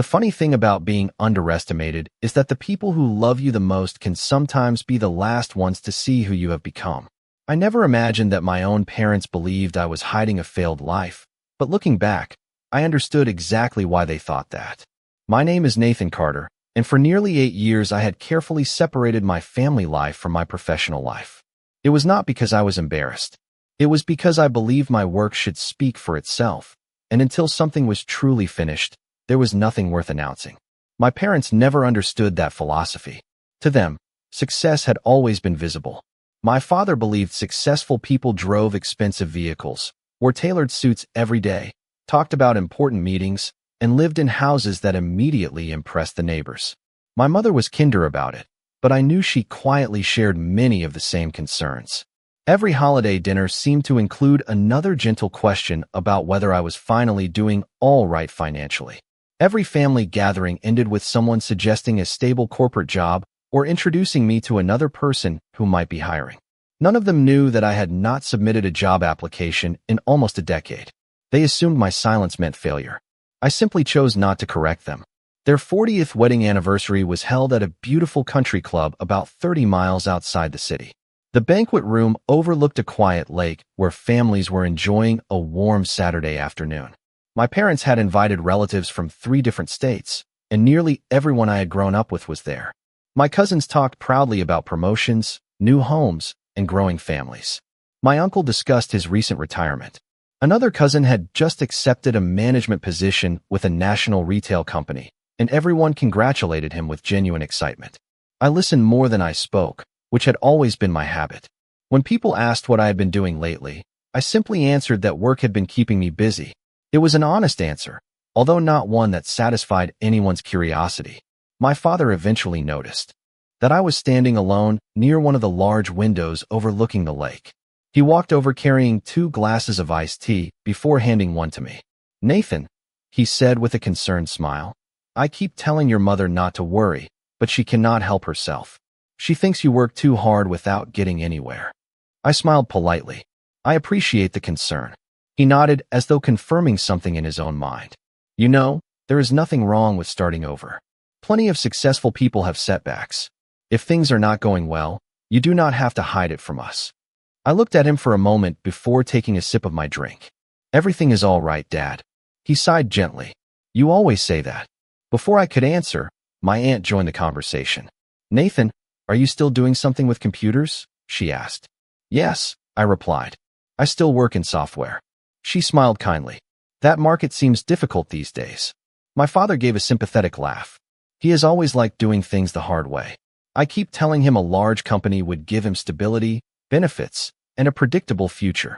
The funny thing about being underestimated is that the people who love you the most can sometimes be the last ones to see who you have become. I never imagined that my own parents believed I was hiding a failed life, but looking back, I understood exactly why they thought that. My name is Nathan Carter, and for nearly 8 years I had carefully separated my family life from my professional life. It was not because I was embarrassed. It was because I believed my work should speak for itself, and until something was truly finished, there was nothing worth announcing. My parents never understood that philosophy. To them, success had always been visible. My father believed successful people drove expensive vehicles, wore tailored suits every day, talked about important meetings, and lived in houses that immediately impressed the neighbors. My mother was kinder about it, but I knew she quietly shared many of the same concerns. Every holiday dinner seemed to include another gentle question about whether I was finally doing all right financially. Every family gathering ended with someone suggesting a stable corporate job or introducing me to another person who might be hiring. None of them knew that I had not submitted a job application in almost a decade. They assumed my silence meant failure. I simply chose not to correct them. Their 40th wedding anniversary was held at a beautiful country club about 30 miles outside the city. The banquet room overlooked a quiet lake where families were enjoying a warm Saturday afternoon. My parents had invited relatives from 3 different states, and nearly everyone I had grown up with was there. My cousins talked proudly about promotions, new homes, and growing families. My uncle discussed his recent retirement. Another cousin had just accepted a management position with a national retail company, and everyone congratulated him with genuine excitement. I listened more than I spoke, which had always been my habit. When people asked what I had been doing lately, I simply answered that work had been keeping me busy. It was an honest answer, although not one that satisfied anyone's curiosity. My father eventually noticed that I was standing alone near one of the large windows overlooking the lake. He walked over carrying 2 glasses of iced tea before handing one to me. "Nathan," he said with a concerned smile, "I keep telling your mother not to worry, but she cannot help herself. She thinks you work too hard without getting anywhere." I smiled politely. "I appreciate the concern." He nodded as though confirming something in his own mind. "You know, there is nothing wrong with starting over. Plenty of successful people have setbacks. If things are not going well, you do not have to hide it from us." I looked at him for a moment before taking a sip of my drink. "Everything is all right, Dad." He sighed gently. "You always say that." Before I could answer, my aunt joined the conversation. "Nathan, are you still doing something with computers?" she asked. "Yes," I replied. "I still work in software." She smiled kindly. "That market seems difficult these days." My father gave a sympathetic laugh. He has always liked doing things the hard way. I keep telling him a large company would give him stability, benefits, and a predictable future.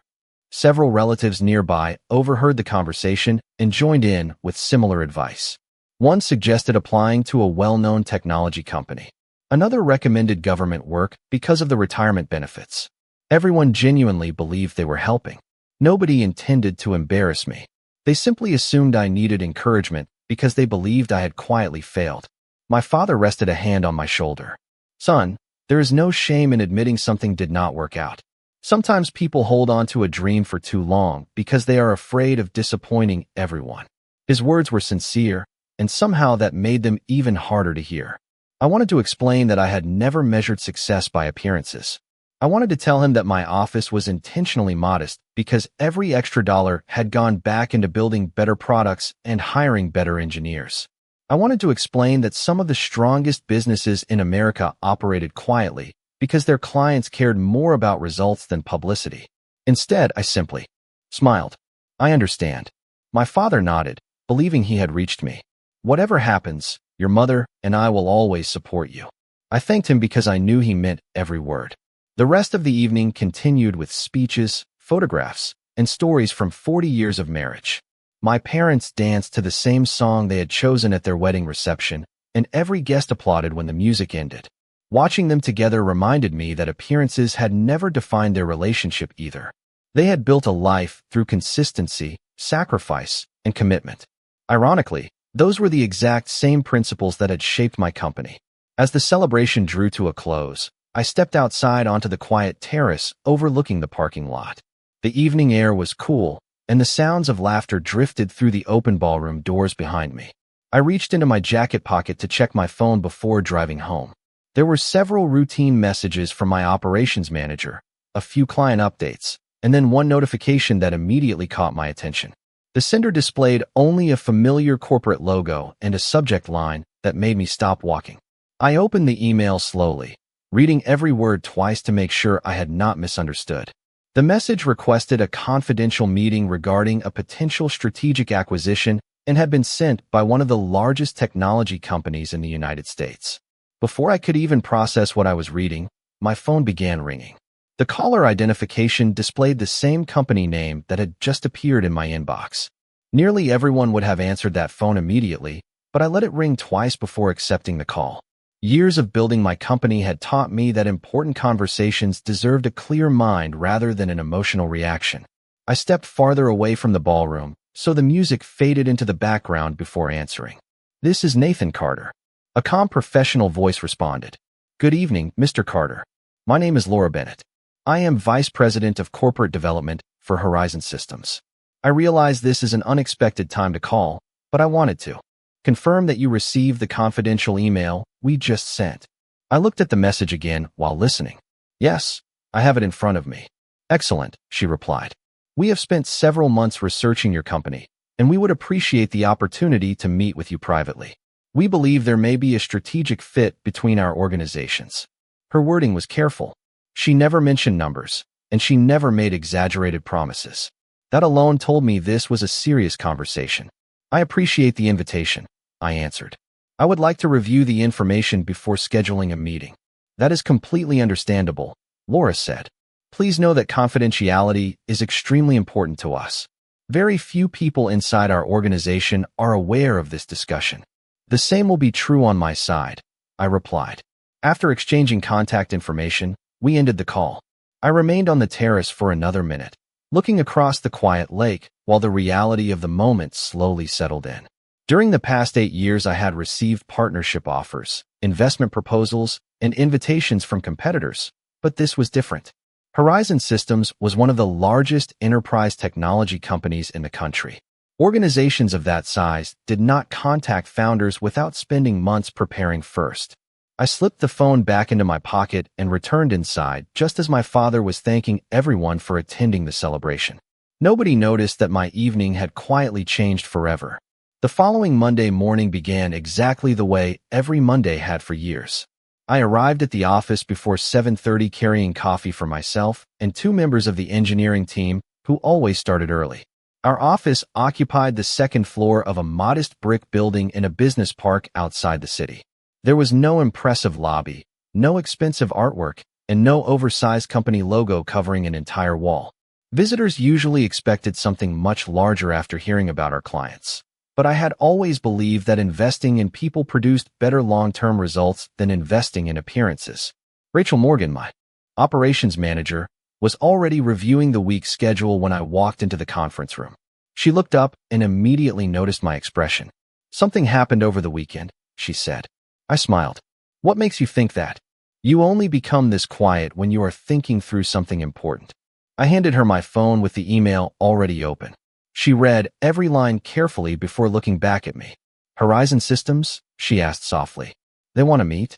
Several relatives nearby overheard the conversation and joined in with similar advice. One suggested applying to a well-known technology company. Another recommended government work because of the retirement benefits. Everyone genuinely believed they were helping. Nobody intended to embarrass me. They simply assumed I needed encouragement because they believed I had quietly failed. My father rested a hand on my shoulder. "Son, there is no shame in admitting something did not work out. Sometimes people hold on to a dream for too long because they are afraid of disappointing everyone." His words were sincere, and somehow that made them even harder to hear. I wanted to explain that I had never measured success by appearances. I wanted to tell him that my office was intentionally modest because every extra dollar had gone back into building better products and hiring better engineers. I wanted to explain that some of the strongest businesses in America operated quietly because their clients cared more about results than publicity. Instead, I simply smiled. "I understand." My father nodded, believing he had reached me. "Whatever happens, your mother and I will always support you." I thanked him because I knew he meant every word. The rest of the evening continued with speeches, photographs, and stories from 40 years of marriage. My parents danced to the same song they had chosen at their wedding reception, and every guest applauded when the music ended. Watching them together reminded me that appearances had never defined their relationship either. They had built a life through consistency, sacrifice, and commitment. Ironically, those were the exact same principles that had shaped my company. As the celebration drew to a close, I stepped outside onto the quiet terrace overlooking the parking lot. The evening air was cool, and the sounds of laughter drifted through the open ballroom doors behind me. I reached into my jacket pocket to check my phone before driving home. There were several routine messages from my operations manager, a few client updates, and then one notification that immediately caught my attention. The sender displayed only a familiar corporate logo and a subject line that made me stop walking. I opened the email slowly, reading every word twice to make sure I had not misunderstood. The message requested a confidential meeting regarding a potential strategic acquisition and had been sent by one of the largest technology companies in the United States. Before I could even process what I was reading, my phone began ringing. The caller identification displayed the same company name that had just appeared in my inbox. Nearly everyone would have answered that phone immediately, but I let it ring twice before accepting the call. Years of building my company had taught me that important conversations deserved a clear mind rather than an emotional reaction. I stepped farther away from the ballroom, so the music faded into the background before answering. "This is Nathan Carter." A calm professional voice responded. "Good evening, Mr. Carter. My name is Laura Bennett. I am Vice President of Corporate Development for Horizon Systems. I realize this is an unexpected time to call, but I wanted to confirm that you received the confidential email we just sent." I looked at the message again while listening. "Yes, I have it in front of me." "Excellent," she replied. "We have spent several months researching your company, and we would appreciate the opportunity to meet with you privately. We believe there may be a strategic fit between our organizations." Her wording was careful. She never mentioned numbers, and she never made exaggerated promises. That alone told me this was a serious conversation. "I appreciate the invitation," I answered. "I would like to review the information before scheduling a meeting." "That is completely understandable," Laura said. "Please know that confidentiality is extremely important to us. Very few people inside our organization are aware of this discussion." "The same will be true on my side," I replied. After exchanging contact information, we ended the call. I remained on the terrace for another minute, looking across the quiet lake while the reality of the moment slowly settled in. During the past 8 years, I had received partnership offers, investment proposals, and invitations from competitors, but this was different. Horizon Systems was one of the largest enterprise technology companies in the country. Organizations of that size did not contact founders without spending months preparing first. I slipped the phone back into my pocket and returned inside just as my father was thanking everyone for attending the celebration. Nobody noticed that my evening had quietly changed forever. The following Monday morning began exactly the way every Monday had for years. I arrived at the office before 7:30 carrying coffee for myself and 2 members of the engineering team who always started early. Our office occupied the second floor of a modest brick building in a business park outside the city. There was no impressive lobby, no expensive artwork, and no oversized company logo covering an entire wall. Visitors usually expected something much larger after hearing about our clients. But I had always believed that investing in people produced better long-term results than investing in appearances. Rachel Morgan, my operations manager, was already reviewing the week's schedule when I walked into the conference room. She looked up and immediately noticed my expression. "Something happened over the weekend," she said. I smiled. "What makes you think that? You only become this quiet when you are thinking through something important." I handed her my phone with the email already open. She read every line carefully before looking back at me. "Horizon Systems?" she asked softly. "They want to meet?"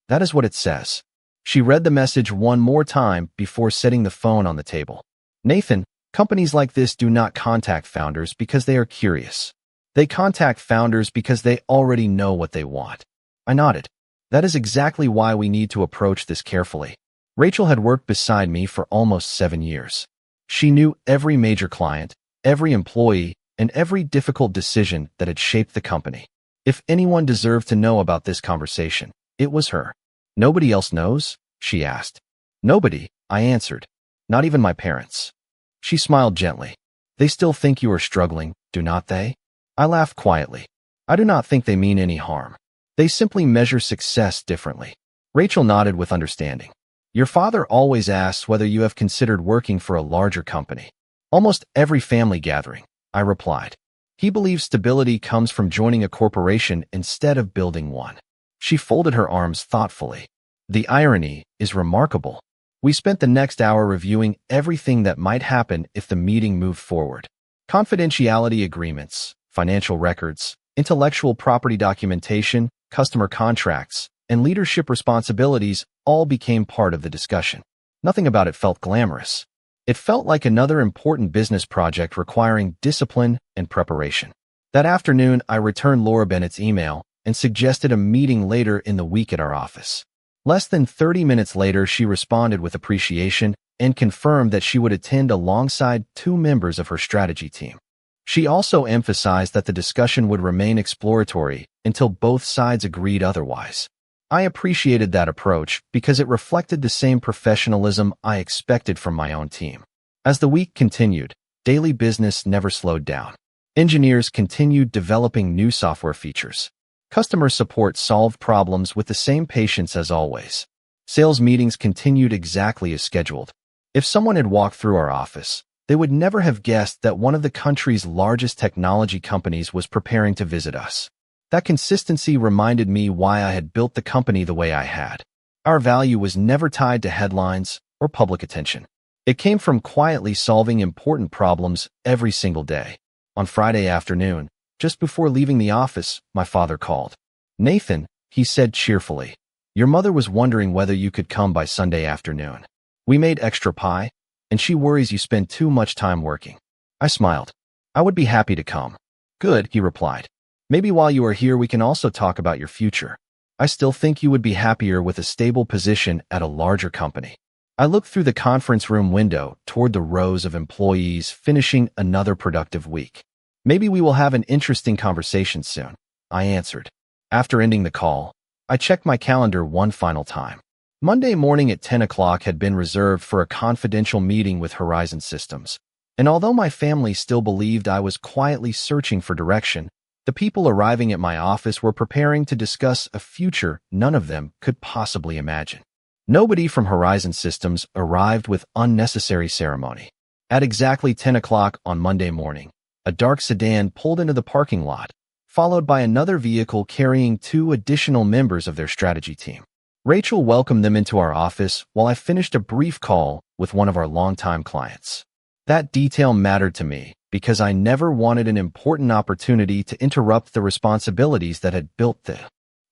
"That is what it says." She read the message one more time before setting the phone on the table. "Nathan, companies like this do not contact founders because they are curious. They contact founders because they already know what they want." I nodded. "That is exactly why we need to approach this carefully." Rachel had worked beside me for almost 7 years. She knew every major client, every employee, and every difficult decision that had shaped the company. If anyone deserved to know about this conversation, it was her. "Nobody else knows?" she asked. "Nobody," I answered. "Not even my parents." She smiled gently. "They still think you are struggling, do not they?" I laughed quietly. "I do not think they mean any harm. They simply measure success differently." Rachel nodded with understanding. "Your father always asks whether you have considered working for a larger company." "Almost every family gathering," I replied. "He believes stability comes from joining a corporation instead of building one." She folded her arms thoughtfully. "The irony is remarkable." We spent the next hour reviewing everything that might happen if the meeting moved forward. Confidentiality agreements, financial records, Intellectual property documentation, customer contracts, and leadership responsibilities all became part of the discussion. Nothing about it felt glamorous. It felt like another important business project requiring discipline and preparation. That afternoon, I returned Laura Bennett's email and suggested a meeting later in the week at our office. Less than 30 minutes later, she responded with appreciation and confirmed that she would attend alongside 2 members of her strategy team. She also emphasized that the discussion would remain exploratory until both sides agreed otherwise. I appreciated that approach because it reflected the same professionalism I expected from my own team. As the week continued, daily business never slowed down. Engineers continued developing new software features. Customer support solved problems with the same patience as always. Sales meetings continued exactly as scheduled. If someone had walked through our office, they would never have guessed that one of the country's largest technology companies was preparing to visit us. That consistency reminded me why I had built the company the way I had. Our value was never tied to headlines or public attention. It came from quietly solving important problems every single day. On Friday afternoon, just before leaving the office, my father called. "Nathan," he said cheerfully, "your mother was wondering whether you could come by Sunday afternoon. We made extra pie, and she worries you spend too much time working." I smiled. "I would be happy to come." "Good," he replied. "Maybe while you are here we can also talk about your future. I still think you would be happier with a stable position at a larger company." I looked through the conference room window toward the rows of employees finishing another productive week. "Maybe we will have an interesting conversation soon," I answered. After ending the call, I checked my calendar one final time. Monday morning at 10 o'clock had been reserved for a confidential meeting with Horizon Systems, and although my family still believed I was quietly searching for direction, the people arriving at my office were preparing to discuss a future none of them could possibly imagine. Nobody from Horizon Systems arrived with unnecessary ceremony. At exactly 10 o'clock on Monday morning, a dark sedan pulled into the parking lot, followed by another vehicle carrying 2 additional members of their strategy team. Rachel welcomed them into our office while I finished a brief call with one of our longtime clients. That detail mattered to me because I never wanted an important opportunity to interrupt the responsibilities that had built the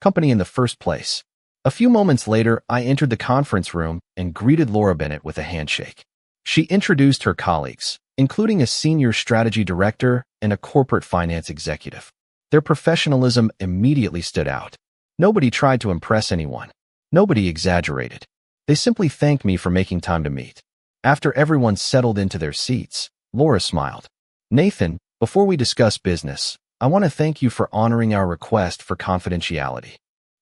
company in the first place. A few moments later, I entered the conference room and greeted Laura Bennett with a handshake. She introduced her colleagues, including a senior strategy director and a corporate finance executive. Their professionalism immediately stood out. Nobody tried to impress anyone. Nobody exaggerated. They simply thanked me for making time to meet. After everyone settled into their seats, Laura smiled. "Nathan, before we discuss business, I want to thank you for honoring our request for confidentiality."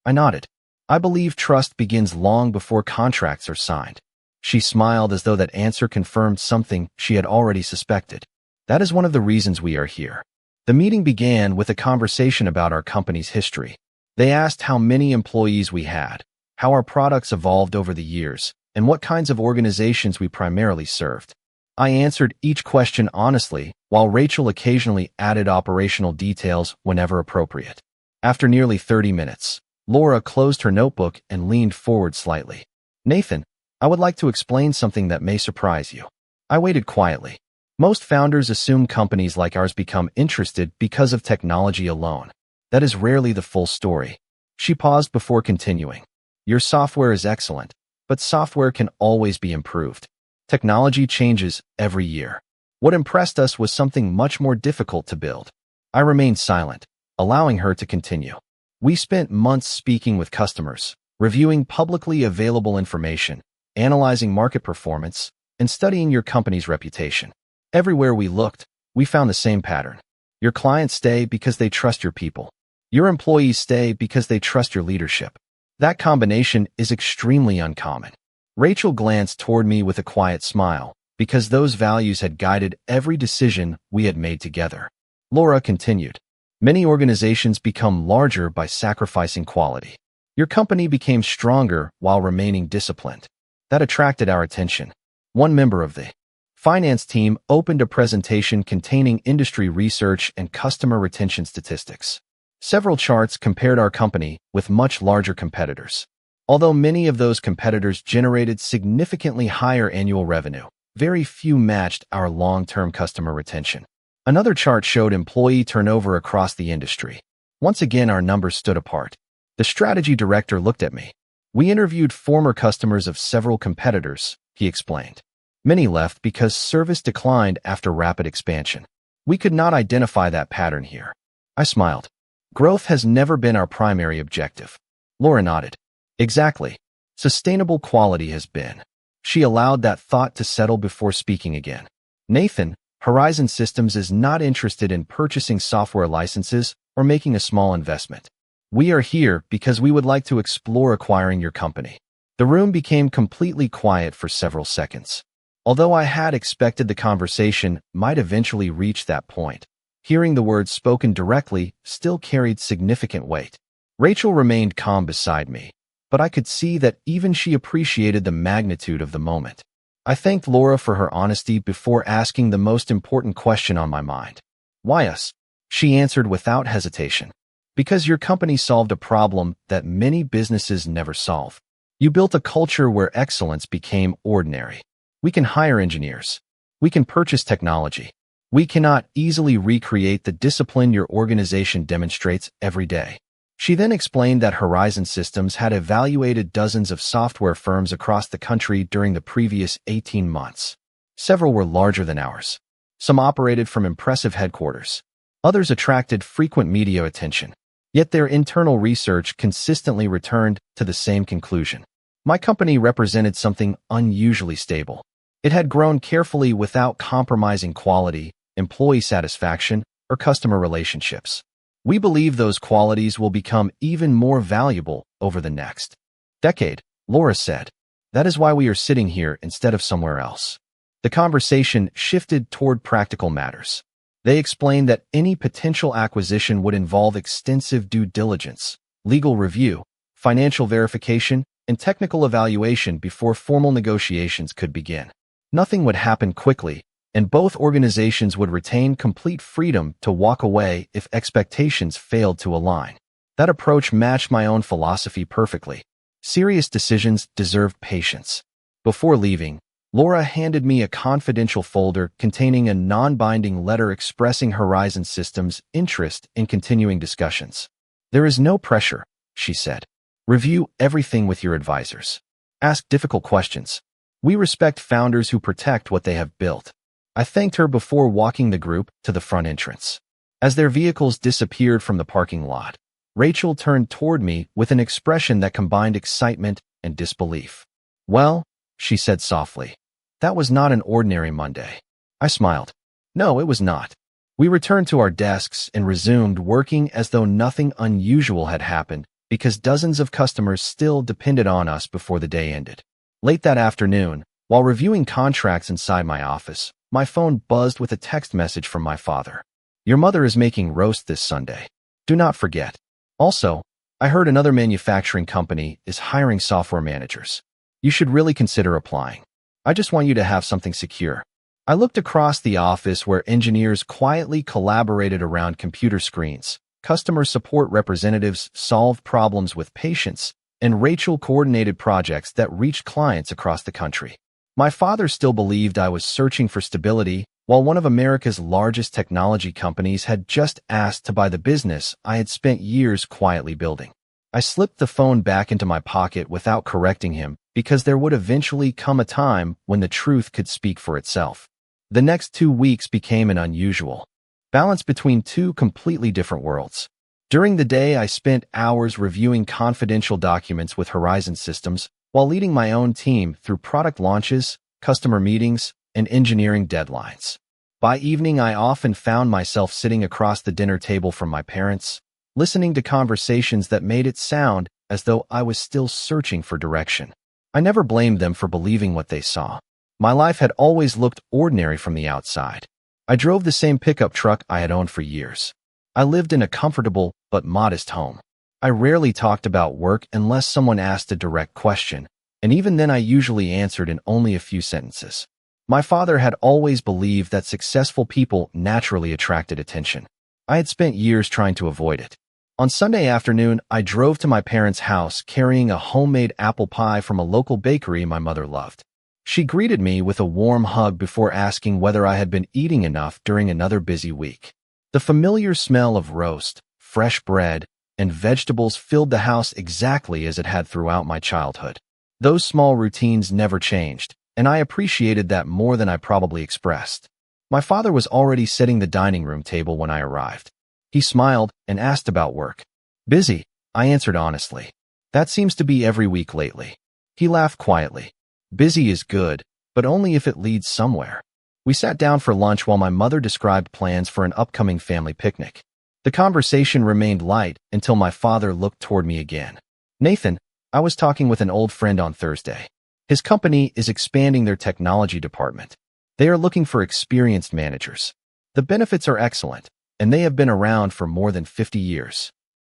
I nodded. "I believe trust begins long before contracts are signed." She smiled as though that answer confirmed something she had already suspected. "That is one of the reasons we are here." The meeting began with a conversation about our company's history. They asked how many employees we had, how our products evolved over the years, and what kinds of organizations we primarily served. I answered each question honestly, while Rachel occasionally added operational details whenever appropriate. After nearly 30 minutes, Laura closed her notebook and leaned forward slightly. "Nathan, I would like to explain something that may surprise you." I waited quietly. Most founders assume companies like ours become interested because of technology alone. That is rarely the full story. She paused before continuing. "Your software is excellent, but software can always be improved. Technology changes every year. What impressed us was something much more difficult to build." I remained silent, allowing her to continue. "We spent months speaking with customers, reviewing publicly available information, analyzing market performance, and studying your company's reputation. Everywhere we looked, we found the same pattern. Your clients stay because they trust your people. Your employees stay because they trust your leadership. That combination is extremely uncommon." Rachel glanced toward me with a quiet smile, because those values had guided every decision we had made together. Laura continued. "Many organizations become larger by sacrificing quality. Your company became stronger while remaining disciplined. That attracted our attention." One member of the finance team opened a presentation containing industry research and customer retention statistics. Several charts compared our company with much larger competitors. Although many of those competitors generated significantly higher annual revenue, very few matched our long-term customer retention. Another chart showed employee turnover across the industry. Once again, our numbers stood apart. The strategy director looked at me. We interviewed former customers of several competitors, he explained. Many left because service declined after rapid expansion. We could not identify that pattern here. I smiled. Growth has never been our primary objective. Laura nodded. Exactly. Sustainable quality has been. She allowed that thought to settle before speaking again. Nathan, Horizon Systems is not interested in purchasing software licenses or making a small investment. We are here because we would like to explore acquiring your company. The room became completely quiet for several seconds. Although I had expected the conversation might eventually reach that point, hearing the words spoken directly still carried significant weight. Rachel remained calm beside me, but I could see that even she appreciated the magnitude of the moment. I thanked Laura for her honesty before asking the most important question on my mind. Why us? She answered without hesitation. Because your company solved a problem that many businesses never solve. You built a culture where excellence became ordinary. We can hire engineers. We can purchase technology. We cannot easily recreate the discipline your organization demonstrates every day. She then explained that Horizon Systems had evaluated dozens of software firms across the country during the previous 18 months. Several were larger than ours. Some operated from impressive headquarters. Others attracted frequent media attention. Yet their internal research consistently returned to the same conclusion. My company represented something unusually stable. It had grown carefully without compromising quality, employee satisfaction, or customer relationships. We believe those qualities will become even more valuable over the next decade, Laura said. That is why we are sitting here instead of somewhere else. The conversation shifted toward practical matters. They explained that any potential acquisition would involve extensive due diligence, legal review, financial verification, and technical evaluation before formal negotiations could begin. Nothing would happen quickly, and both organizations would retain complete freedom to walk away if expectations failed to align. That approach matched my own philosophy perfectly. Serious decisions deserved patience. Before leaving, Laura handed me a confidential folder containing a non-binding letter expressing Horizon Systems' interest in continuing discussions. There is no pressure, she said. Review everything with your advisors. Ask difficult questions. We respect founders who protect what they have built. I thanked her before walking the group to the front entrance. As their vehicles disappeared from the parking lot, Rachel turned toward me with an expression that combined excitement and disbelief. Well, she said softly, that was not an ordinary Monday. I smiled. No, it was not. We returned to our desks and resumed working as though nothing unusual had happened because dozens of customers still depended on us before the day ended. Late that afternoon, while reviewing contracts inside my office, my phone buzzed with a text message from my father. Your mother is making roast this Sunday. Do not forget. Also, I heard another manufacturing company is hiring software managers. You should really consider applying. I just want you to have something secure. I looked across the office where engineers quietly collaborated around computer screens. Customer support representatives solved problems with patience, and Rachel coordinated projects that reached clients across the country. My father still believed I was searching for stability, while one of America's largest technology companies had just asked to buy the business I had spent years quietly building. I slipped the phone back into my pocket without correcting him, because there would eventually come a time when the truth could speak for itself. The next 2 weeks became an unusual balance between two completely different worlds. During the day, I spent hours reviewing confidential documents with Horizon Systems, while leading my own team through product launches, customer meetings, and engineering deadlines. By evening, I often found myself sitting across the dinner table from my parents, listening to conversations that made it sound as though I was still searching for direction. I never blamed them for believing what they saw. My life had always looked ordinary from the outside. I drove the same pickup truck I had owned for years. I lived in a comfortable but modest home. I rarely talked about work unless someone asked a direct question, and even then I usually answered in only a few sentences. My father had always believed that successful people naturally attracted attention. I had spent years trying to avoid it. On Sunday afternoon, I drove to my parents' house carrying a homemade apple pie from a local bakery my mother loved. She greeted me with a warm hug before asking whether I had been eating enough during another busy week. The familiar smell of roast, fresh bread, and vegetables filled the house exactly as it had throughout my childhood. Those small routines never changed, and I appreciated that more than I probably expressed. My father was already setting the dining room table when I arrived. He smiled and asked about work. Busy, I answered honestly. That seems to be every week lately. He laughed quietly. Busy is good, but only if it leads somewhere. We sat down for lunch while my mother described plans for an upcoming family picnic. The conversation remained light until my father looked toward me again. Nathan, I was talking with an old friend on Thursday. His company is expanding their technology department. They are looking for experienced managers. The benefits are excellent, and they have been around for more than 50 years.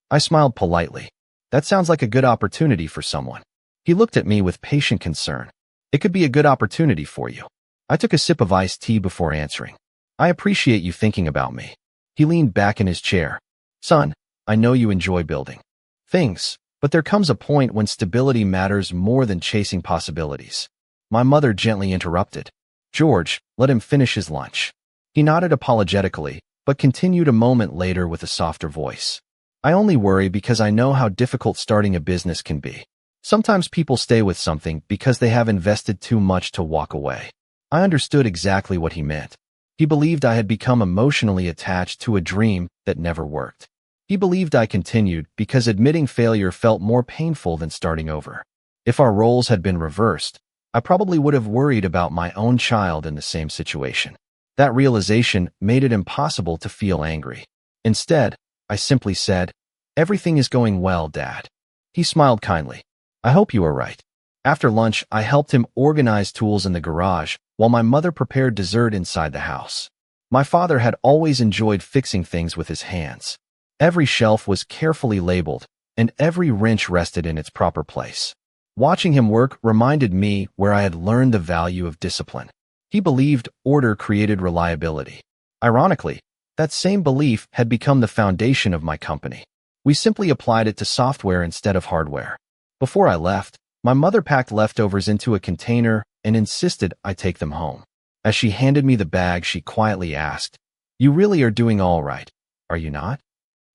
I smiled politely. That sounds like a good opportunity for someone. He looked at me with patient concern. It could be a good opportunity for you. I took a sip of iced tea before answering. I appreciate you thinking about me. He leaned back in his chair. Son, I know you enjoy building things, but there comes a point when stability matters more than chasing possibilities. My mother gently interrupted. George, let him finish his lunch. He nodded apologetically, but continued a moment later with a softer voice. I only worry because I know how difficult starting a business can be. Sometimes people stay with something because they have invested too much to walk away. I understood exactly what he meant. He believed I had become emotionally attached to a dream that never worked. He believed I continued because admitting failure felt more painful than starting over. If our roles had been reversed, I probably would have worried about my own child in the same situation. That realization made it impossible to feel angry. Instead, I simply said, "Everything is going well, Dad." He smiled kindly. I hope you are right. After lunch, I helped him organize tools in the garage while my mother prepared dessert inside the house. My father had always enjoyed fixing things with his hands. Every shelf was carefully labeled, and every wrench rested in its proper place. Watching him work reminded me where I had learned the value of discipline. He believed order created reliability. Ironically, that same belief had become the foundation of my company. We simply applied it to software instead of hardware. Before I left, my mother packed leftovers into a container and insisted I take them home. As she handed me the bag, she quietly asked, "You really are doing all right, are you not?"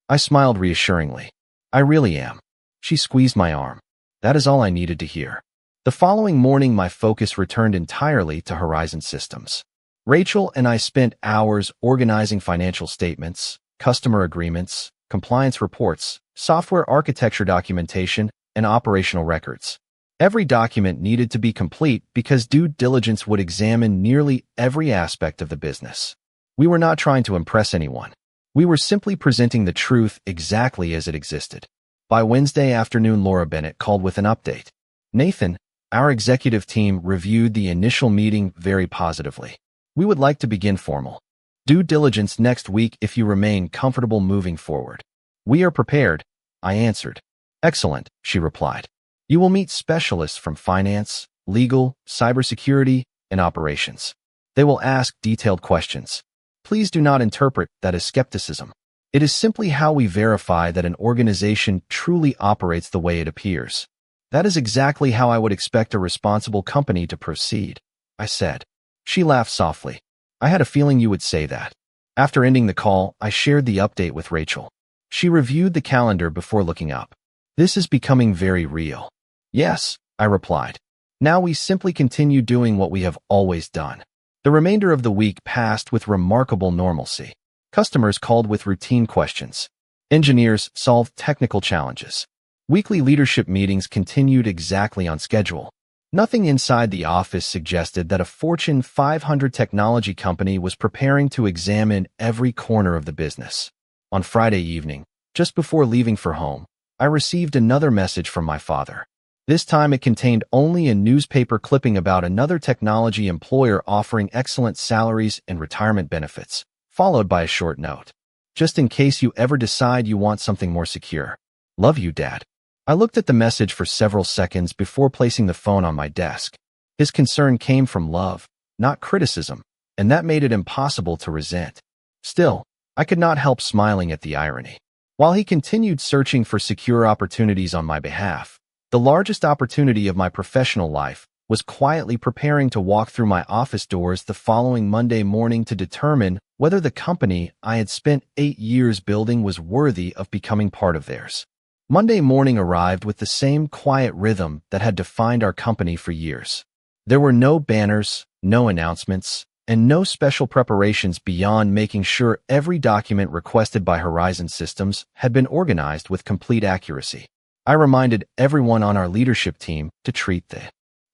I smiled reassuringly. "I really am." She squeezed my arm. That is all I needed to hear. The following morning, my focus returned entirely to Horizon Systems. Rachel and I spent hours organizing financial statements, customer agreements, compliance reports, software architecture documentation, and operational records. Every document needed to be complete because due diligence would examine nearly every aspect of the business. We were not trying to impress anyone. We were simply presenting the truth exactly as it existed. By Wednesday afternoon, Laura Bennett called with an update. Nathan, our executive team reviewed the initial meeting very positively. We would like to begin formal due diligence next week if you remain comfortable moving forward. We are prepared, I answered. Excellent, she replied. You will meet specialists from finance, legal, cybersecurity, and operations. They will ask detailed questions. Please do not interpret that as skepticism. It is simply how we verify that an organization truly operates the way it appears. That is exactly how I would expect a responsible company to proceed, I said. She laughed softly. I had a feeling you would say that. After ending the call, I shared the update with Rachel. She reviewed the calendar before looking up. This is becoming very real. Yes, I replied. Now we simply continue doing what we have always done. The remainder of the week passed with remarkable normalcy. Customers called with routine questions. Engineers solved technical challenges. Weekly leadership meetings continued exactly on schedule. Nothing inside the office suggested that a Fortune 500 technology company was preparing to examine every corner of the business. On Friday evening, just before leaving for home, I received another message from my father. This time it contained only a newspaper clipping about another technology employer offering excellent salaries and retirement benefits, followed by a short note. Just in case you ever decide you want something more secure. Love you, Dad. I looked at the message for several seconds before placing the phone on my desk. His concern came from love, not criticism, and that made it impossible to resent. Still, I could not help smiling at the irony. While he continued searching for secure opportunities on my behalf, the largest opportunity of my professional life was quietly preparing to walk through my office doors the following Monday morning to determine whether the company I had spent 8 years building was worthy of becoming part of theirs. Monday morning arrived with the same quiet rhythm that had defined our company for years. There were no banners, no announcements, and no special preparations beyond making sure every document requested by Horizon Systems had been organized with complete accuracy. I reminded everyone on our leadership team to treat the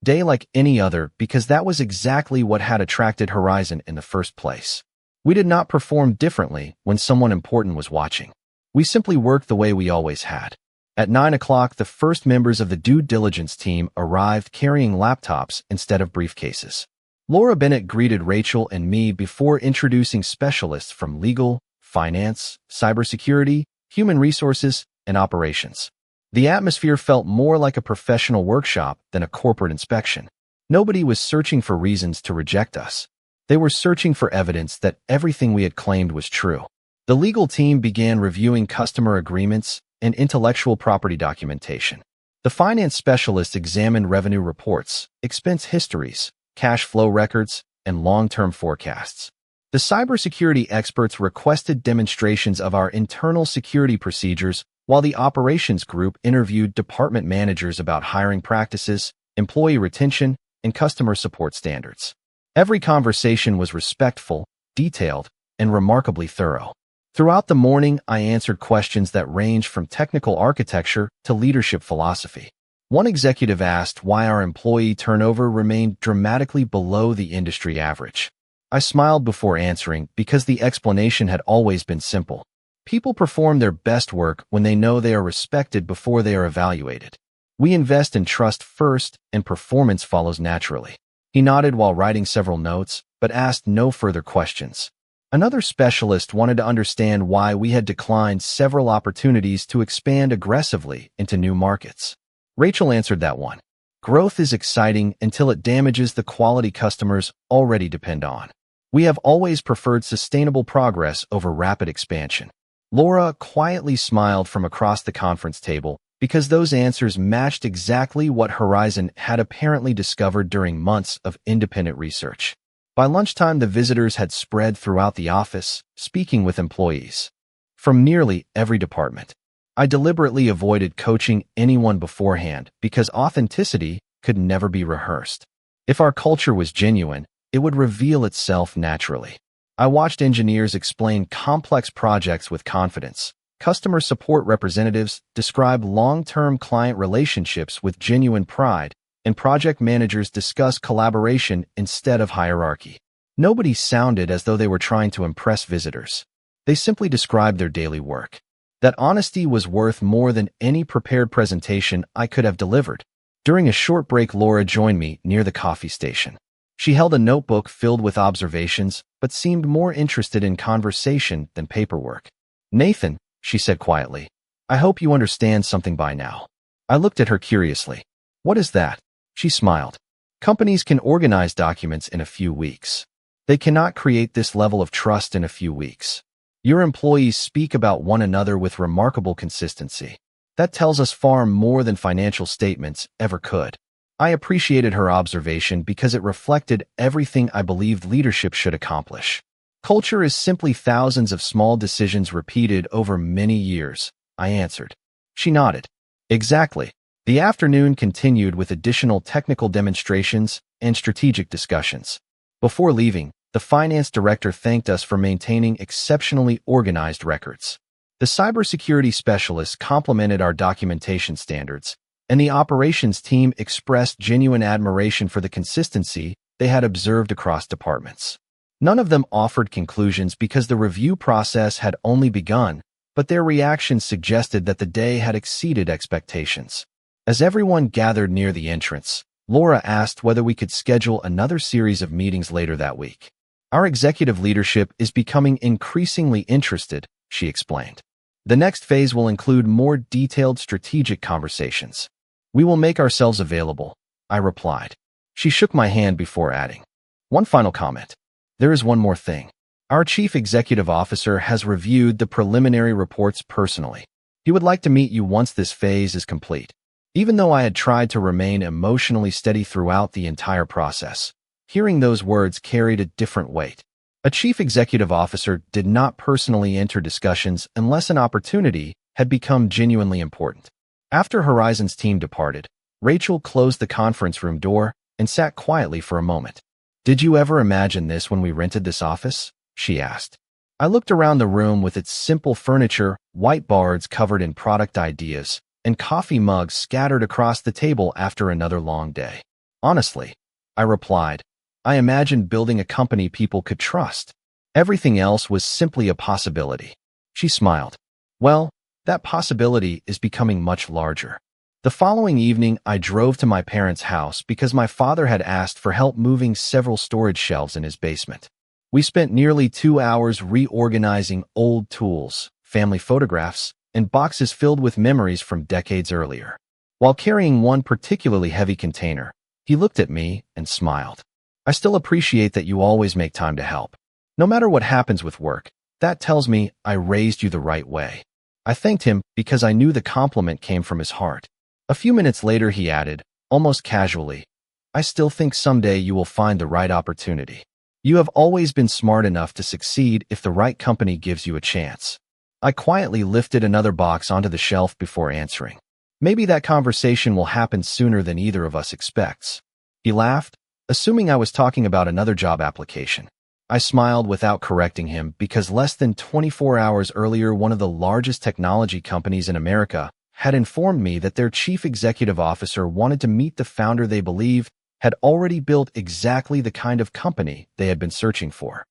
day like any other because that was exactly what had attracted Horizon in the first place. We did not perform differently when someone important was watching. We simply worked the way we always had. At 9 o'clock, the first members of the due diligence team arrived carrying laptops instead of briefcases. Laura Bennett greeted Rachel and me before introducing specialists from legal, finance, cybersecurity, human resources, and operations. The atmosphere felt more like a professional workshop than a corporate inspection. Nobody was searching for reasons to reject us. They were searching for evidence that everything we had claimed was true. The legal team began reviewing customer agreements and intellectual property documentation. The finance specialists examined revenue reports, expense histories, cash flow records, and long-term forecasts. The cybersecurity experts requested demonstrations of our internal security procedures, while the operations group interviewed department managers about hiring practices, employee retention, and customer support standards. Every conversation was respectful, detailed, and remarkably thorough. Throughout the morning, I answered questions that ranged from technical architecture to leadership philosophy. One executive asked why our employee turnover remained dramatically below the industry average. I smiled before answering because the explanation had always been simple. People perform their best work when they know they are respected before they are evaluated. We invest in trust first, and performance follows naturally. He nodded while writing several notes, but asked no further questions. Another specialist wanted to understand why we had declined several opportunities to expand aggressively into new markets. Rachel answered that one. Growth is exciting until it damages the quality customers already depend on. We have always preferred sustainable progress over rapid expansion. Laura quietly smiled from across the conference table because those answers matched exactly what Horizon had apparently discovered during months of independent research. By lunchtime, the visitors had spread throughout the office, speaking with employees from nearly every department. I deliberately avoided coaching anyone beforehand because authenticity could never be rehearsed. If our culture was genuine, it would reveal itself naturally. I watched engineers explain complex projects with confidence. Customer support representatives describe long-term client relationships with genuine pride, and project managers discuss collaboration instead of hierarchy. Nobody sounded as though they were trying to impress visitors. They simply described their daily work. That honesty was worth more than any prepared presentation I could have delivered. During a short break, Laura joined me near the coffee station. She held a notebook filled with observations, but seemed more interested in conversation than paperwork. Nathan, she said quietly, I hope you understand something by now. I looked at her curiously. What is that? She smiled. Companies can organize documents in a few weeks. They cannot create this level of trust in a few weeks. Your employees speak about one another with remarkable consistency. That tells us far more than financial statements ever could. I appreciated her observation because it reflected everything I believed leadership should accomplish. Culture is simply thousands of small decisions repeated over many years, I answered. She nodded. Exactly. The afternoon continued with additional technical demonstrations and strategic discussions. Before leaving, the finance director thanked us for maintaining exceptionally organized records. The cybersecurity specialists complimented our documentation standards, and the operations team expressed genuine admiration for the consistency they had observed across departments. None of them offered conclusions because the review process had only begun, but their reactions suggested that the day had exceeded expectations. As everyone gathered near the entrance, Laura asked whether we could schedule another series of meetings later that week. Our executive leadership is becoming increasingly interested, she explained. The next phase will include more detailed strategic conversations. We will make ourselves available, I replied. She shook my hand before adding, one final comment. There is one more thing. Our chief executive officer has reviewed the preliminary reports personally. He would like to meet you once this phase is complete. Even though I had tried to remain emotionally steady throughout the entire process, hearing those words carried a different weight. A chief executive officer did not personally enter discussions unless an opportunity had become genuinely important. After Horizon's team departed, Rachel closed the conference room door and sat quietly for a moment. "Did you ever imagine this when we rented this office?" she asked. I looked around the room with its simple furniture, whiteboards covered in product ideas, and coffee mugs scattered across the table after another long day. "Honestly," I replied, "I imagined building a company people could trust. Everything else was simply a possibility." She smiled. "Well, that possibility is becoming much larger." The following evening, I drove to my parents' house because my father had asked for help moving several storage shelves in his basement. We spent nearly 2 hours reorganizing old tools, family photographs, and boxes filled with memories from decades earlier. While carrying one particularly heavy container, he looked at me and smiled. "I still appreciate that you always make time to help. No matter what happens with work, that tells me I raised you the right way." I thanked him because I knew the compliment came from his heart. A few minutes later, he added, almost casually, "I still think someday you will find the right opportunity. You have always been smart enough to succeed if the right company gives you a chance." I quietly lifted another box onto the shelf before answering. "Maybe that conversation will happen sooner than either of us expects." He laughed, assuming I was talking about another job application. I smiled without correcting him because less than 24 hours earlier, one of the largest technology companies in America had informed me that their chief executive officer wanted to meet the founder they believe had already built exactly the kind of company they had been searching for.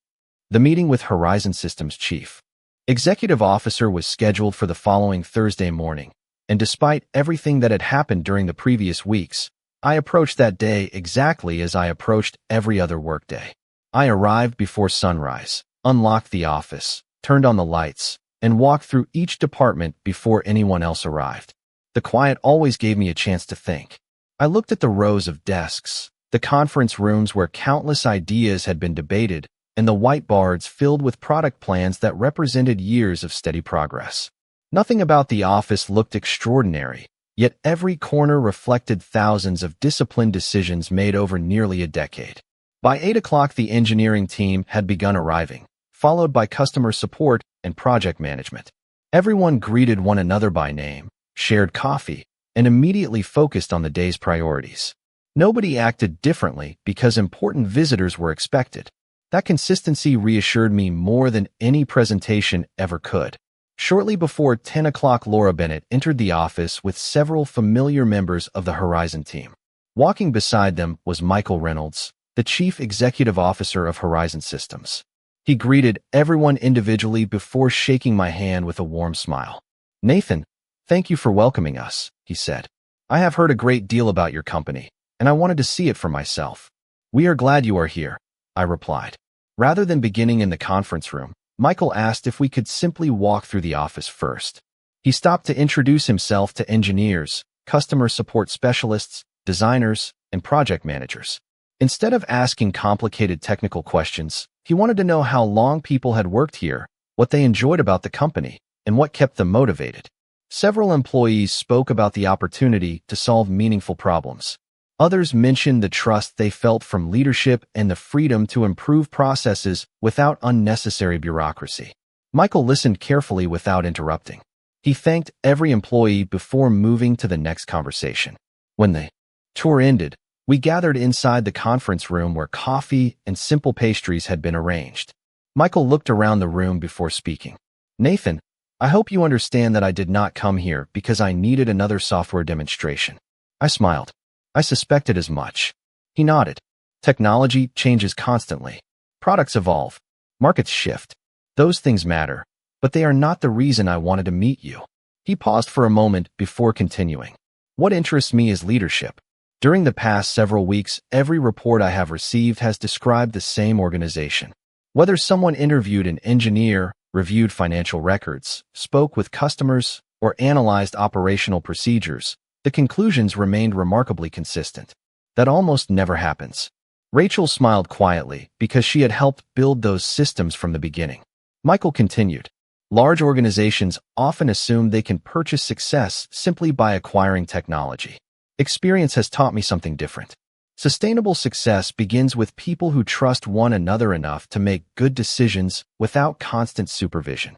The meeting with Horizon Systems chief executive officer was scheduled for the following Thursday morning, and despite everything that had happened during the previous weeks, I approached that day exactly as I approached every other workday. I arrived before sunrise, unlocked the office, turned on the lights, and walked through each department before anyone else arrived. The quiet always gave me a chance to think. I looked at the rows of desks, the conference rooms where countless ideas had been debated, and the whiteboards filled with product plans that represented years of steady progress. Nothing about the office looked extraordinary, yet every corner reflected thousands of disciplined decisions made over nearly a decade. By 8 o'clock, the engineering team had begun arriving, followed by customer support and project management. Everyone greeted one another by name, shared coffee, and immediately focused on the day's priorities. Nobody acted differently because important visitors were expected. That consistency reassured me more than any presentation ever could. Shortly before 10 o'clock, Laura Bennett entered the office with several familiar members of the Horizon team. Walking beside them was Michael Reynolds, the chief executive officer of Horizon Systems. He greeted everyone individually before shaking my hand with a warm smile. "Nathan, thank you for welcoming us," he said. "I have heard a great deal about your company, and I wanted to see it for myself." "We are glad you are here," I replied. Rather than beginning in the conference room, Michael asked if we could simply walk through the office first. He stopped to introduce himself to engineers, customer support specialists, designers, and project managers. Instead of asking complicated technical questions, he wanted to know how long people had worked here, what they enjoyed about the company, and what kept them motivated. Several employees spoke about the opportunity to solve meaningful problems. Others mentioned the trust they felt from leadership and the freedom to improve processes without unnecessary bureaucracy. Michael listened carefully without interrupting. He thanked every employee before moving to the next conversation. When the tour ended, we gathered inside the conference room where coffee and simple pastries had been arranged. Michael looked around the room before speaking. "Nathan, I hope you understand that I did not come here because I needed another software demonstration." I smiled. "I suspected as much." He nodded. "Technology changes constantly. Products evolve. Markets shift. Those things matter, but they are not the reason I wanted to meet you." He paused for a moment before continuing. "What interests me is leadership. During the past several weeks, every report I have received has described the same organization. Whether someone interviewed an engineer, reviewed financial records, spoke with customers, or analyzed operational procedures, the conclusions remained remarkably consistent. That almost never happens." Rachel smiled quietly because she had helped build those systems from the beginning. Michael continued, Large organizations often assume they can purchase success simply by acquiring technology. Experience has taught me something different. Sustainable success begins with people who trust one another enough to make good decisions without constant supervision.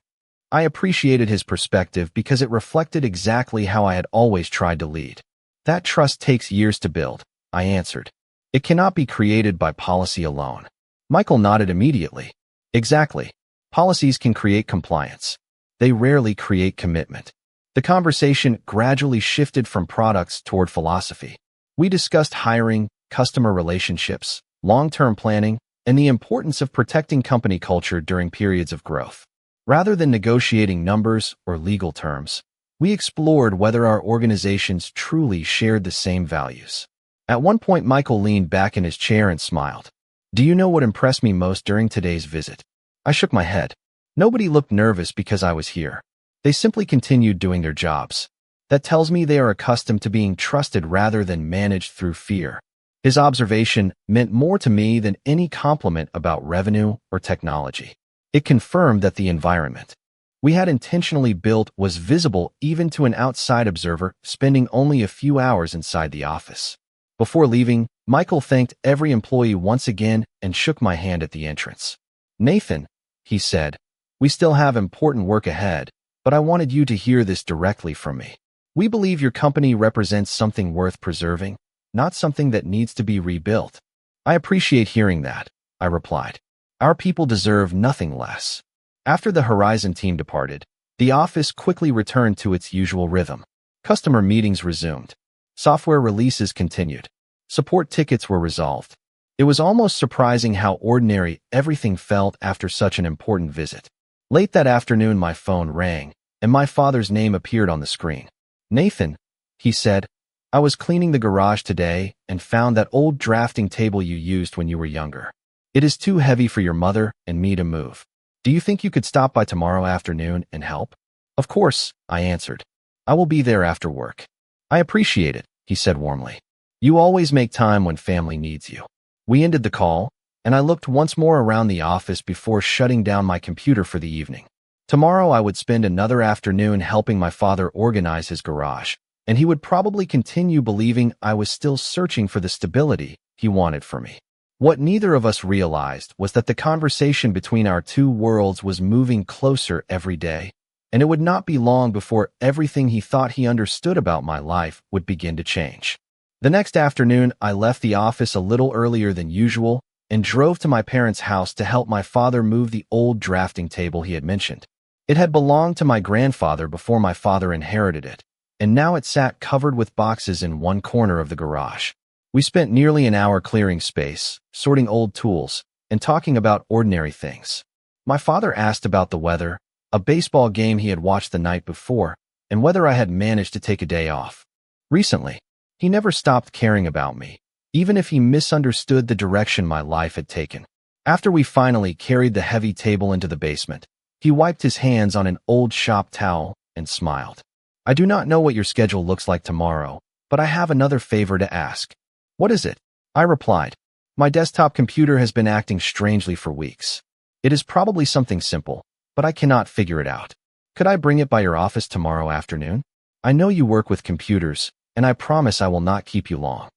I appreciated his perspective because it reflected exactly how I had always tried to lead. That trust takes years to build, I answered. It cannot be created by policy alone. Michael nodded immediately. Exactly. Policies can create compliance. They rarely create commitment. The conversation gradually shifted from products toward philosophy. We discussed hiring, customer relationships, long-term planning, and the importance of protecting company culture during periods of growth. Rather than negotiating numbers or legal terms, we explored whether our organizations truly shared the same values. At one point, Michael leaned back in his chair and smiled. Do you know what impressed me most during today's visit? I shook my head. Nobody looked nervous because I was here. They simply continued doing their jobs. That tells me they are accustomed to being trusted rather than managed through fear. His observation meant more to me than any compliment about revenue or technology. It confirmed that the environment we had intentionally built was visible even to an outside observer spending only a few hours inside the office. Before leaving, Michael thanked every employee once again and shook my hand at the entrance. Nathan, he said, we still have important work ahead, but I wanted you to hear this directly from me. We believe your company represents something worth preserving, not something that needs to be rebuilt. I appreciate hearing that, I replied. Our people deserve nothing less. After the Horizon team departed, the office quickly returned to its usual rhythm. Customer meetings resumed. Software releases continued. Support tickets were resolved. It was almost surprising how ordinary everything felt after such an important visit. Late that afternoon, my phone rang, and my father's name appeared on the screen. Nathan, he said, I was cleaning the garage today and found that old drafting table you used when you were younger. It is too heavy for your mother and me to move. Do you think you could stop by tomorrow afternoon and help? Of course, I answered. I will be there after work. I appreciate it, he said warmly. You always make time when family needs you. We ended the call, and I looked once more around the office before shutting down my computer for the evening. Tomorrow I would spend another afternoon helping my father organize his garage, and he would probably continue believing I was still searching for the stability he wanted for me. What neither of us realized was that the conversation between our two worlds was moving closer every day, and it would not be long before everything he thought he understood about my life would begin to change. The next afternoon, I left the office a little earlier than usual and drove to my parents' house to help my father move the old drafting table he had mentioned. It had belonged to my grandfather before my father inherited it, and now it sat covered with boxes in one corner of the garage. We spent nearly an hour clearing space, sorting old tools, and talking about ordinary things. My father asked about the weather, a baseball game he had watched the night before, and whether I had managed to take a day off. Recently, he never stopped caring about me, even if he misunderstood the direction my life had taken. After we finally carried the heavy table into the basement, he wiped his hands on an old shop towel and smiled. I do not know what your schedule looks like tomorrow, but I have another favor to ask. What is it? I replied. My desktop computer has been acting strangely for weeks. It is probably something simple, but I cannot figure it out. Could I bring it by your office tomorrow afternoon? I know you work with computers, and I promise I will not keep you long.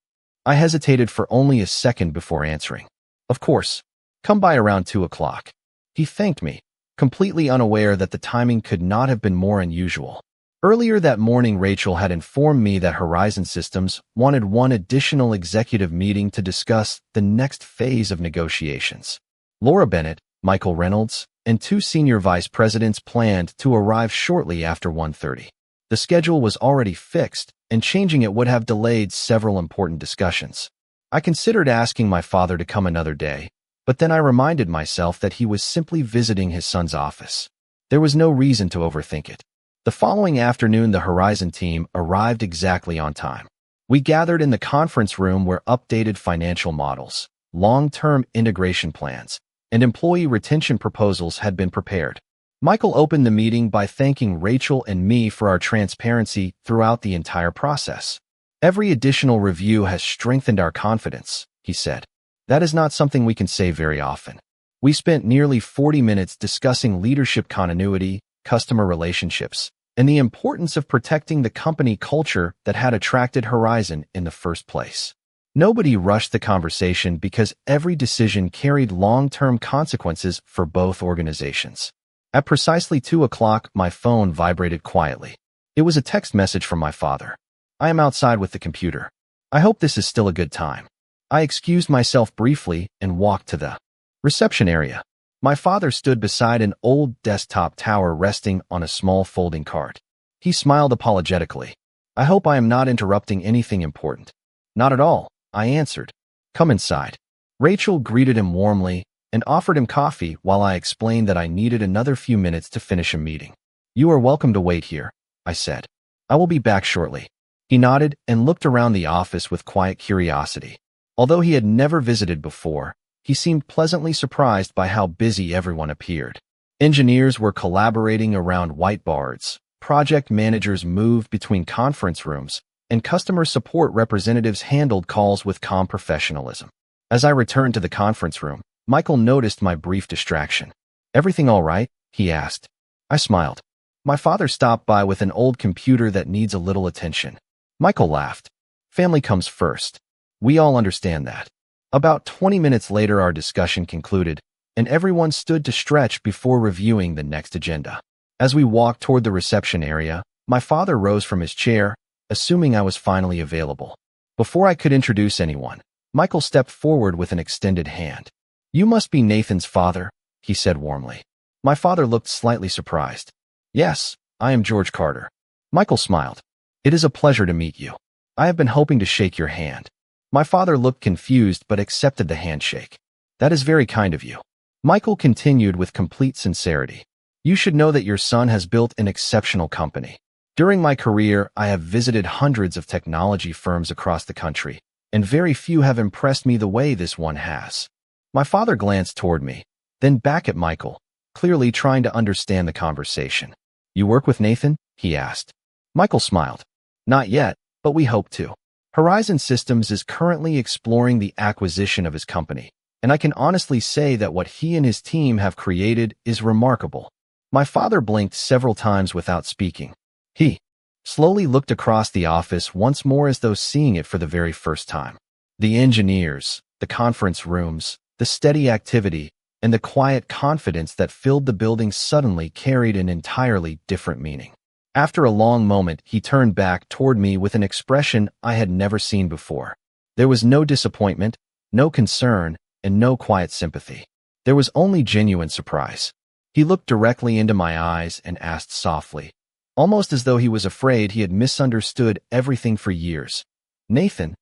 I hesitated for only a second before answering. Of course. Come by around 2 o'clock. He thanked me, completely unaware that the timing could not have been more unusual. Earlier that morning, Rachel had informed me that Horizon Systems wanted one additional executive meeting to discuss the next phase of negotiations. Laura Bennett, Michael Reynolds, and 2 senior vice presidents planned to arrive shortly after 1:30. The schedule was already fixed, and changing it would have delayed several important discussions. I considered asking my father to come another day, but then I reminded myself that he was simply visiting his son's office. There was no reason to overthink it. The following afternoon, the Horizon team arrived exactly on time. We gathered in the conference room where updated financial models, long-term integration plans, and employee retention proposals had been prepared. Michael opened the meeting by thanking Rachel and me for our transparency throughout the entire process. Every additional review has strengthened our confidence, he said. That is not something we can say very often. We spent nearly 40 minutes discussing leadership continuity, customer relationships, and the importance of protecting the company culture that had attracted Horizon in the first place. Nobody rushed the conversation because every decision carried long-term consequences for both organizations. At precisely 2 o'clock, my phone vibrated quietly. It was a text message from my father. "I am outside with the computer. I hope this is still a good time." I excused myself briefly and walked to the reception area. My father stood beside an old desktop tower resting on a small folding cart. He smiled apologetically. "I hope I am not interrupting anything important." "Not at all," I answered. "Come inside." Rachel greeted him warmly and offered him coffee while I explained that I needed another few minutes to finish a meeting. "You are welcome to wait here," I said. "I will be back shortly." He nodded and looked around the office with quiet curiosity. Although he had never visited before, he seemed pleasantly surprised by how busy everyone appeared. Engineers were collaborating around whiteboards, project managers moved between conference rooms, and customer support representatives handled calls with calm professionalism. As I returned to the conference room, Michael noticed my brief distraction. "Everything all right?" he asked. I smiled. "My father stopped by with an old computer that needs a little attention." Michael laughed. "Family comes first. We all understand that." About 20 minutes later, our discussion concluded, and everyone stood to stretch before reviewing the next agenda. As we walked toward the reception area, my father rose from his chair, assuming I was finally available. Before I could introduce anyone, Michael stepped forward with an extended hand. "You must be Nathan's father," he said warmly. My father looked slightly surprised. "Yes, I am George Carter." Michael smiled. "It is a pleasure to meet you. I have been hoping to shake your hand." My father looked confused but accepted the handshake. "That is very kind of you." Michael continued with complete sincerity. "You should know that your son has built an exceptional company. During my career, I have visited hundreds of technology firms across the country, and very few have impressed me the way this one has." My father glanced toward me, then back at Michael, clearly trying to understand the conversation. "You work with Nathan?" he asked. Michael smiled. "Not yet, but we hope to. Horizon Systems is currently exploring the acquisition of his company, and I can honestly say that what he and his team have created is remarkable." My father blinked several times without speaking. He slowly looked across the office once more as though seeing it for the very first time. The engineers, the conference rooms, the steady activity, and the quiet confidence that filled the building suddenly carried an entirely different meaning. After a long moment, he turned back toward me with an expression I had never seen before. There was no disappointment, no concern, and no quiet sympathy. There was only genuine surprise. He looked directly into my eyes and asked softly, almost as though he was afraid he had misunderstood everything for years, "Nathan,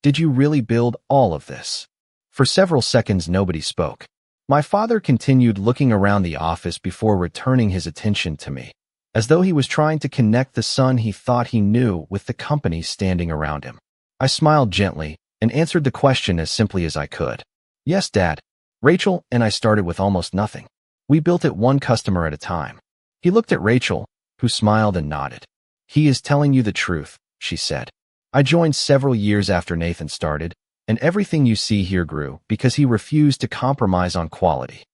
did you really build all of this?" For several seconds, nobody spoke. My father continued looking around the office before returning his attention to me, as though he was trying to connect the son he thought he knew with the company standing around him. I smiled gently and answered the question as simply as I could. "Yes, Dad. Rachel and I started with almost nothing. We built it one customer at a time." He looked at Rachel, who smiled and nodded. "He is telling you the truth," she said. "I joined several years after Nathan started, and everything you see here grew because he refused to compromise on quality."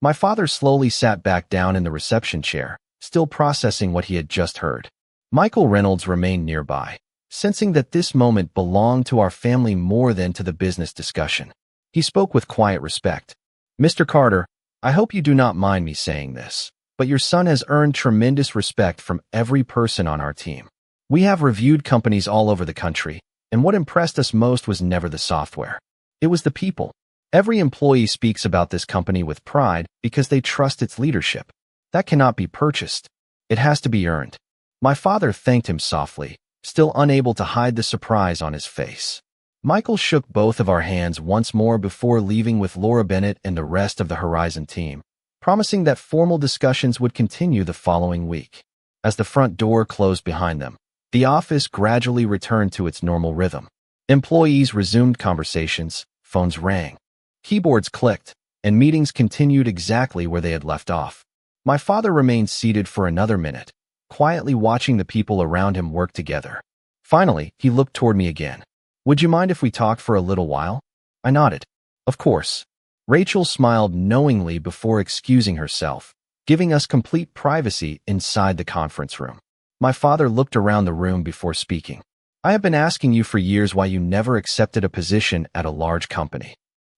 My father slowly sat back down in the reception chair, still processing what he had just heard. Michael Reynolds remained nearby, sensing that this moment belonged to our family more than to the business discussion. He spoke with quiet respect. "Mr. Carter, I hope you do not mind me saying this, but your son has earned tremendous respect from every person on our team. We have reviewed companies all over the country, and what impressed us most was never the software. It was the people. Every employee speaks about this company with pride because they trust its leadership. That cannot be purchased. It has to be earned." My father thanked him softly, still unable to hide the surprise on his face. Michael shook both of our hands once more before leaving with Laura Bennett and the rest of the Horizon team, promising that formal discussions would continue the following week. As the front door closed behind them, the office gradually returned to its normal rhythm. Employees resumed conversations, phones rang, keyboards clicked, and meetings continued exactly where they had left off. My father remained seated for another minute, quietly watching the people around him work together. Finally, he looked toward me again. "Would you mind if we talked for a little while?" I nodded. "Of course." Rachel smiled knowingly before excusing herself, giving us complete privacy inside the conference room. My father looked around the room before speaking. I have been asking you for years why you never accepted a position at a large company.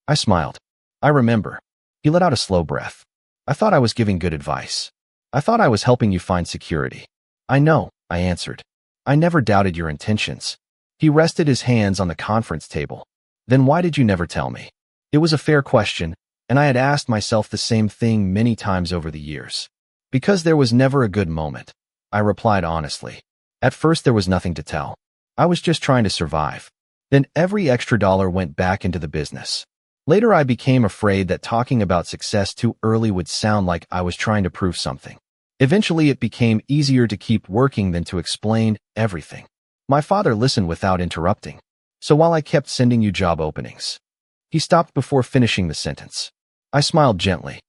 I smiled. I remember. He let out a slow breath. I thought I was giving good advice. I thought I was helping you find security. I know, I answered. I never doubted your intentions. He rested his hands on the conference table. Then why did you never tell me? It was a fair question, and I had asked myself the same thing many times over the years. Because there was never a good moment, I replied honestly. At first there was nothing to tell. I was just trying to survive. Then every extra dollar went back into the business. Later I became afraid that talking about success too early would sound like I was trying to prove something. Eventually it became easier to keep working than to explain everything. My father listened without interrupting. So while I kept sending you job openings, he stopped before finishing the sentence. I smiled gently.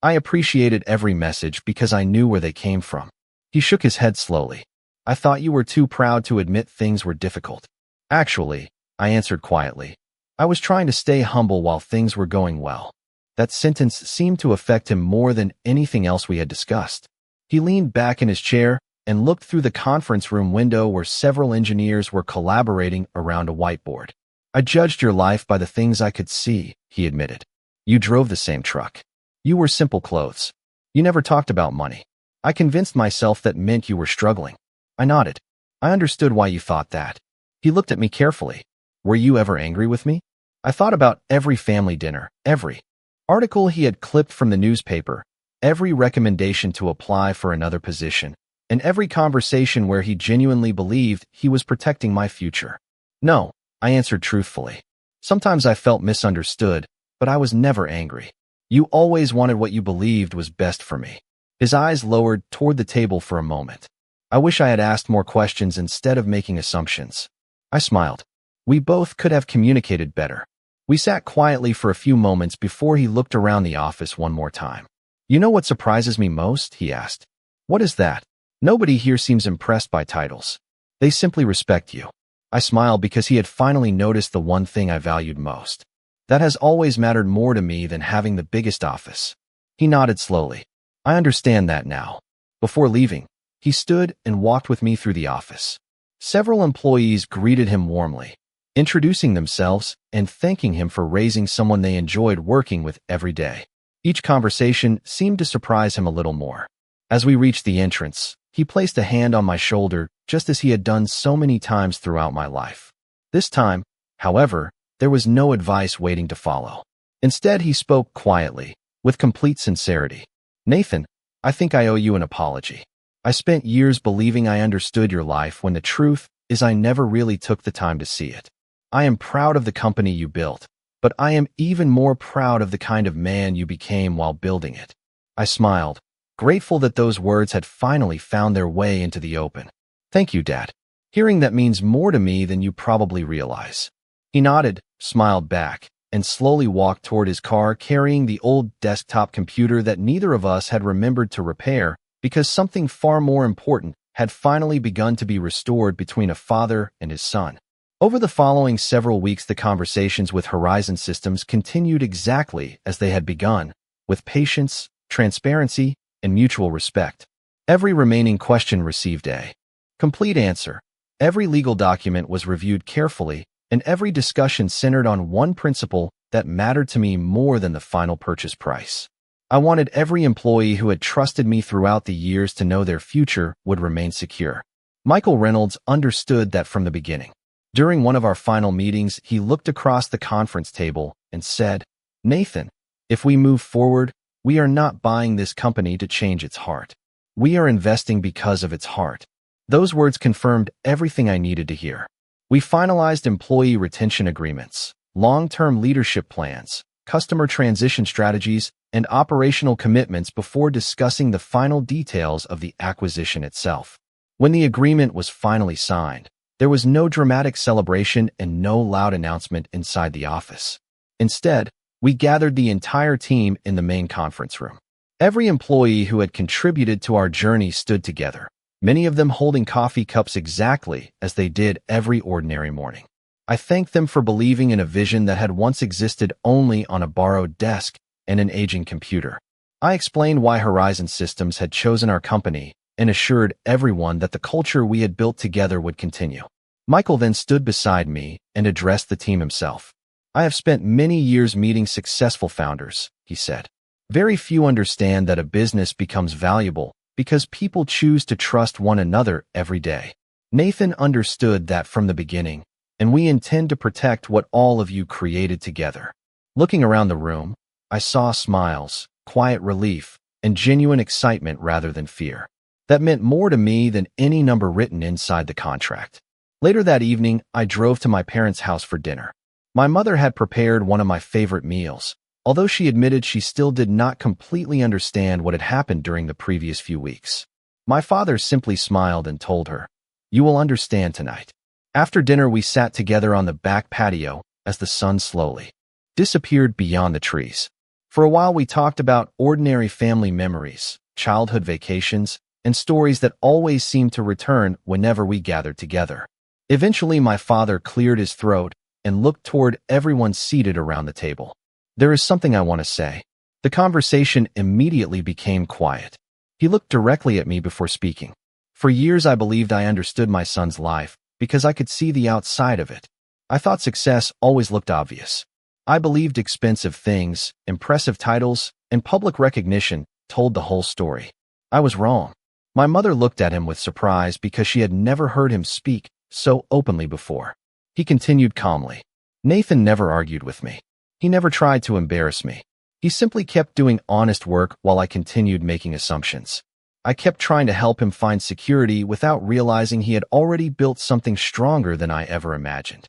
I appreciated every message because I knew where they came from. He shook his head slowly. I thought you were too proud to admit things were difficult. Actually, I answered quietly. I was trying to stay humble while things were going well. That sentence seemed to affect him more than anything else we had discussed. He leaned back in his chair and looked through the conference room window where several engineers were collaborating around a whiteboard. I judged your life by the things I could see, he admitted. You drove the same truck. You wore simple clothes. You never talked about money. I convinced myself that meant you were struggling. I nodded. I understood why you thought that. He looked at me carefully. Were you ever angry with me? I thought about every family dinner, every article he had clipped from the newspaper, every recommendation to apply for another position, and every conversation where he genuinely believed he was protecting my future. No, I answered truthfully. Sometimes I felt misunderstood, but I was never angry. You always wanted what you believed was best for me. His eyes lowered toward the table for a moment. I wish I had asked more questions instead of making assumptions. I smiled. We both could have communicated better. We sat quietly for a few moments before he looked around the office one more time. You know what surprises me most? He asked. What is that? Nobody here seems impressed by titles. They simply respect you. I smiled because he had finally noticed the one thing I valued most. That has always mattered more to me than having the biggest office. He nodded slowly. I understand that now. Before leaving, he stood and walked with me through the office. Several employees greeted him warmly, introducing themselves and thanking him for raising someone they enjoyed working with every day. Each conversation seemed to surprise him a little more. As we reached the entrance, he placed a hand on my shoulder just as he had done so many times throughout my life. This time, however, there was no advice waiting to follow. Instead, he spoke quietly, with complete sincerity. Nathan, I think I owe you an apology. I spent years believing I understood your life when the truth is I never really took the time to see it. I am proud of the company you built, but I am even more proud of the kind of man you became while building it. I smiled, grateful that those words had finally found their way into the open. Thank you, Dad. Hearing that means more to me than you probably realize. He nodded, smiled back, and slowly walked toward his car carrying the old desktop computer that neither of us had remembered to repair because something far more important had finally begun to be restored between a father and his son. Over the following several weeks, the conversations with Horizon Systems continued exactly as they had begun, with patience, transparency, and mutual respect. Every remaining question received a complete answer. Every legal document was reviewed carefully, and every discussion centered on one principle that mattered to me more than the final purchase price. I wanted every employee who had trusted me throughout the years to know their future would remain secure. Michael Reynolds understood that from the beginning. During one of our final meetings, he looked across the conference table and said, Nathan, if we move forward, we are not buying this company to change its heart. We are investing because of its heart. Those words confirmed everything I needed to hear. We finalized employee retention agreements, long-term leadership plans, customer transition strategies, and operational commitments before discussing the final details of the acquisition itself. When the agreement was finally signed, there was no dramatic celebration and no loud announcement inside the office. Instead, we gathered the entire team in the main conference room. Every employee who had contributed to our journey stood together, many of them holding coffee cups exactly as they did every ordinary morning. I thanked them for believing in a vision that had once existed only on a borrowed desk and an aging computer. I explained why Horizon Systems had chosen our company and assured everyone that the culture we had built together would continue. Michael then stood beside me and addressed the team himself. I have spent many years meeting successful founders, he said. Very few understand that a business becomes valuable because people choose to trust one another every day. Nathan understood that from the beginning, and we intend to protect what all of you created together. Looking around the room, I saw smiles, quiet relief, and genuine excitement rather than fear. That meant more to me than any number written inside the contract. Later that evening, I drove to my parents' house for dinner. My mother had prepared one of my favorite meals, although she admitted she still did not completely understand what had happened during the previous few weeks. My father simply smiled and told her, "You will understand tonight." After dinner, we sat together on the back patio as the sun slowly disappeared beyond the trees. For a while, we talked about ordinary family memories, childhood vacations, and stories that always seemed to return whenever we gathered together. Eventually, my father cleared his throat and looked toward everyone seated around the table. "There is something I want to say." The conversation immediately became quiet. He looked directly at me before speaking. For years, I believed I understood my son's life because I could see the outside of it. I thought success always looked obvious. I believed expensive things, impressive titles, and public recognition told the whole story. I was wrong. My mother looked at him with surprise because she had never heard him speak so openly before. He continued calmly. "Nathan never argued with me. He never tried to embarrass me. He simply kept doing honest work while I continued making assumptions. I kept trying to help him find security without realizing he had already built something stronger than I ever imagined."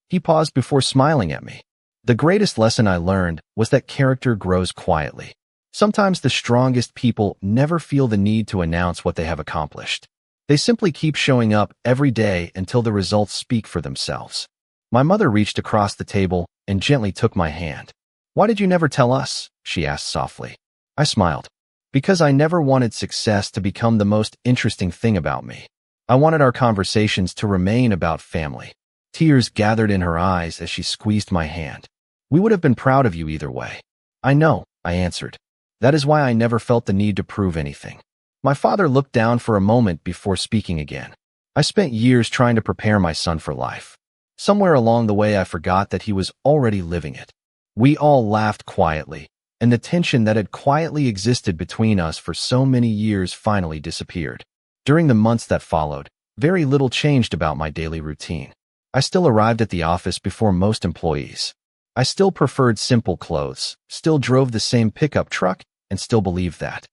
He paused before smiling at me. "The greatest lesson I learned was that character grows quietly. Sometimes the strongest people never feel the need to announce what they have accomplished. They simply keep showing up every day until the results speak for themselves." My mother reached across the table and gently took my hand. "Why did you never tell us?" she asked softly. I smiled. "Because I never wanted success to become the most interesting thing about me. I wanted our conversations to remain about family." Tears gathered in her eyes as she squeezed my hand. "We would have been proud of you either way." "I know," I answered. "That is why I never felt the need to prove anything." My father looked down for a moment before speaking again. "I spent years trying to prepare my son for life. Somewhere along the way, I forgot that he was already living it." We all laughed quietly, and the tension that had quietly existed between us for so many years finally disappeared. During the months that followed, very little changed about my daily routine. I still arrived at the office before most employees. I still preferred simple clothes, still drove the same pickup truck, and still believed that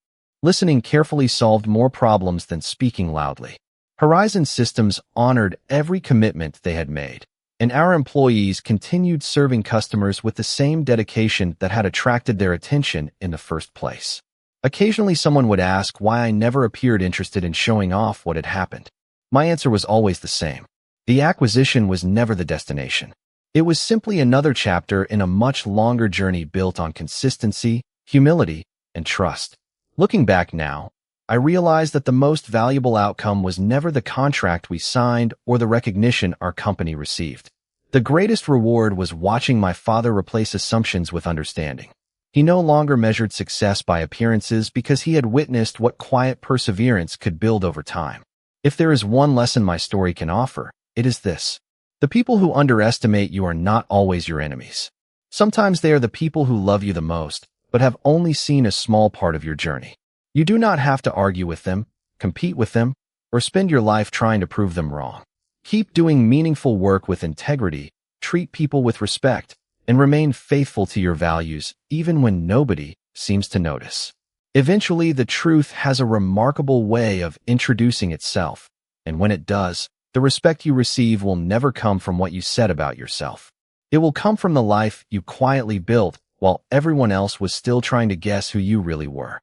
listening carefully solved more problems than speaking loudly. Horizon Systems honored every commitment they had made, and our employees continued serving customers with the same dedication that had attracted their attention in the first place. Occasionally, someone would ask why I never appeared interested in showing off what had happened. My answer was always the same. The acquisition was never the destination. It was simply another chapter in a much longer journey built on consistency, humility, and trust. Looking back now, I realized that the most valuable outcome was never the contract we signed or the recognition our company received. The greatest reward was watching my father replace assumptions with understanding. He no longer measured success by appearances because he had witnessed what quiet perseverance could build over time. If there is one lesson my story can offer, it is this. The people who underestimate you are not always your enemies. Sometimes they are the people who love you the most, but have only seen a small part of your journey. You do not have to argue with them, compete with them, or spend your life trying to prove them wrong. Keep doing meaningful work with integrity, treat people with respect, and remain faithful to your values even when nobody seems to notice. Eventually, the truth has a remarkable way of introducing itself, and when it does, the respect you receive will never come from what you said about yourself. It will come from the life you quietly built while everyone else was still trying to guess who you really were.